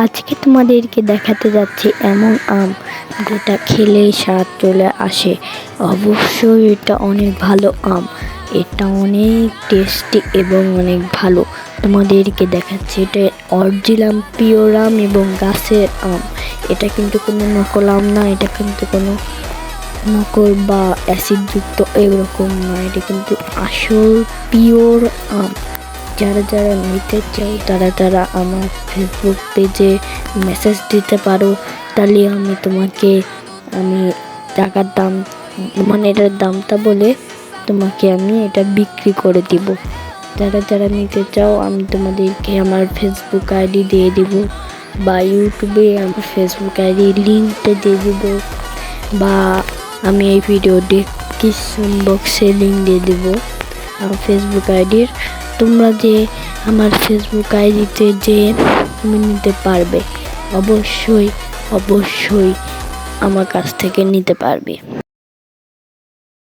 আজকে তোমাদেরকে দেখাতে যাচ্ছি এমন আম যেটা খেলেই স্বাদ চলে আসে। অবশ্যই এটা অনেক ভালো আম, এটা অনেক টেস্টি এবং অনেক ভালো। তোমাদেরকে দেখাচ্ছি এটা অরিজিনাল পিওর আম এবং গাছের আম। এটা কিন্তু কোনো নকল আম না, এটা কিন্তু কোনো নকল বা অ্যাসিডযুক্ত এরকম না, এটা কিন্তু আসল পিওর আম। যারা যারা নিতে চাও তারা আমার ফেসবুক পেজে মেসেজ দিতে পারো, তাহলে আমি টাকার দাম এটার দামটা বলে তোমাকে আমি এটা বিক্রি করে দিব। যারা যারা নিতে চাও আমি তোমাদেরকে আমার ফেসবুক আইডি দিয়ে দিব, বা ইউটিউবে আমার ফেসবুক আইডির লিঙ্কটা দিয়ে দিব, বা আমি এই ভিডিও ডেসক্রিপশন বক্সে লিঙ্ক দিয়ে দিব আমার ফেসবুক আইডির। তোমরা যে আমার ফেসবুক আইডিতে যে তুমি নিতে পারবে, অবশ্যই অবশ্যই আমার কাছ থেকে নিতে পারবে।